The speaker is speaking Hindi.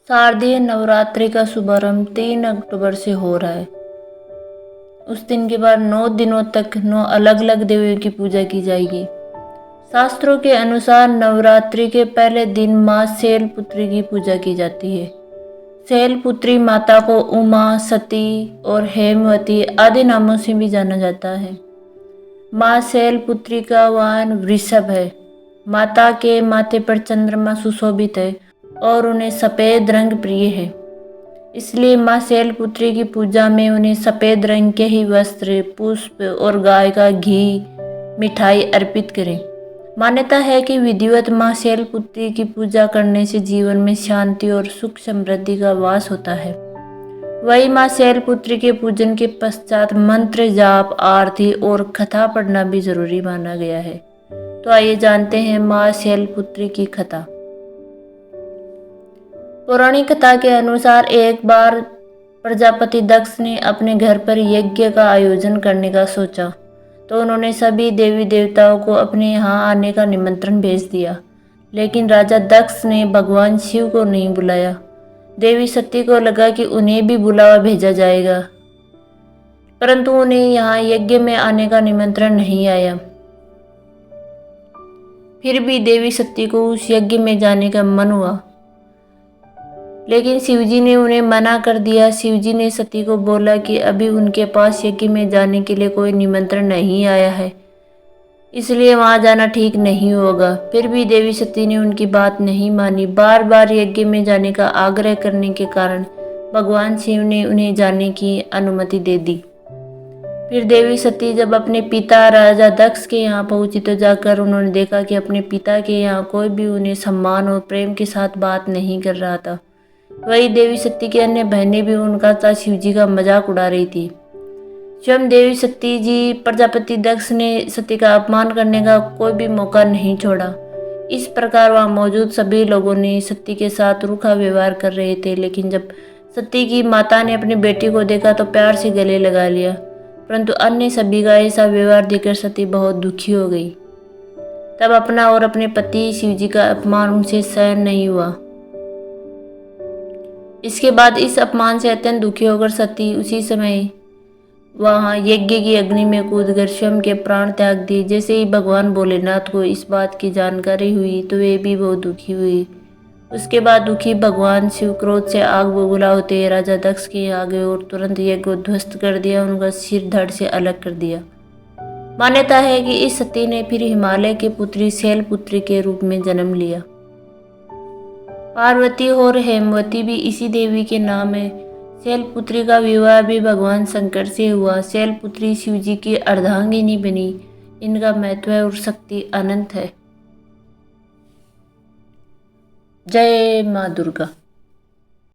शारदीय नवरात्रि का शुभारंभ 3 अक्टूबर से हो रहा है। उस दिन के बाद 9 दिनों तक 9 अलग अलग देवियों की पूजा की जाएगी। शास्त्रों के अनुसार नवरात्रि के पहले दिन माँ शैलपुत्री की पूजा की जाती है। शैलपुत्री माता को उमा, सती और हेमवती आदि नामों से भी जाना जाता है। माँ शैलपुत्री का वाहन वृषभ है। माता के माथे पर चंद्रमा सुशोभित है और उन्हें सफ़ेद रंग प्रिय है। इसलिए माँ शैलपुत्री की पूजा में उन्हें सफ़ेद रंग के ही वस्त्र, पुष्प और गाय का घी, मिठाई अर्पित करें। मान्यता है कि विधिवत माँ शैलपुत्री की पूजा करने से जीवन में शांति और सुख समृद्धि का वास होता है। वही माँ शैलपुत्री के पूजन के पश्चात मंत्र जाप, आरती और कथा पढ़ना भी जरूरी माना गया है। तो आइए जानते हैं माँ शैलपुत्री की कथा। पौराणिक कथा के अनुसार एक बार प्रजापति दक्ष ने अपने घर पर यज्ञ का आयोजन करने का सोचा, तो उन्होंने सभी देवी देवताओं को अपने यहाँ आने का निमंत्रण भेज दिया। लेकिन राजा दक्ष ने भगवान शिव को नहीं बुलाया। देवी सती को लगा कि उन्हें भी बुलावा भेजा जाएगा, परंतु उन्हें यहाँ यज्ञ में आने का निमंत्रण नहीं आया। फिर भी देवी सती को उस यज्ञ में जाने का मन हुआ, लेकिन शिवजी ने उन्हें मना कर दिया। शिवजी ने सती को बोला कि अभी उनके पास यज्ञ में जाने के लिए कोई निमंत्रण नहीं आया है, इसलिए वहां जाना ठीक नहीं होगा। फिर भी देवी सती ने उनकी बात नहीं मानी। बार बार यज्ञ में जाने का आग्रह करने के कारण भगवान शिव ने उन्हें जाने की अनुमति दे दी। फिर देवी सती जब अपने पिता राजा दक्ष के यहाँ पहुंची, तो जाकर उन्होंने देखा कि अपने पिता के यहाँ कोई भी उन्हें सम्मान और प्रेम के साथ बात नहीं कर रहा था। वही देवी सती की अन्य बहनें भी उनका तथा शिवजी का मजाक उड़ा रही थी। स्वयं देवी सती जी प्रजापति दक्ष ने सती का अपमान करने का कोई भी मौका नहीं छोड़ा। इस प्रकार वहां मौजूद सभी लोगों ने सती के साथ रूखा व्यवहार कर रहे थे। लेकिन जब सती की माता ने अपनी बेटी को देखा तो प्यार से गले लगा लिया, परंतु अन्य सभी का ऐसा व्यवहार देखकर सती बहुत दुखी हो गई। तब अपना और अपने पति शिवजी का अपमान उनसे सहन नहीं हुआ। इसके बाद इस अपमान से अत्यंत दुखी होकर सती उसी समय वहां यज्ञ की अग्नि में कूदकर स्वयं के प्राण त्याग दिए। जैसे ही भगवान भोलेनाथ को इस बात की जानकारी हुई तो वे भी बहुत दुखी हुई। उसके बाद दुखी भगवान शिव क्रोध से आग बबूला होते राजा दक्ष के आ गए और तुरंत यज्ञ को ध्वस्त कर दिया, उनका सिर धड़ से अलग कर दिया। मान्यता है कि इस सती ने फिर हिमालय की पुत्री शैलपुत्री के रूप में जन्म लिया। पार्वती और हेमवती भी इसी देवी के नाम है। शैलपुत्री का विवाह भी भगवान शंकर से हुआ। शैलपुत्री शिवजी की अर्धांगिनी बनी। इनका महत्व और शक्ति अनंत है। जय माँ दुर्गा।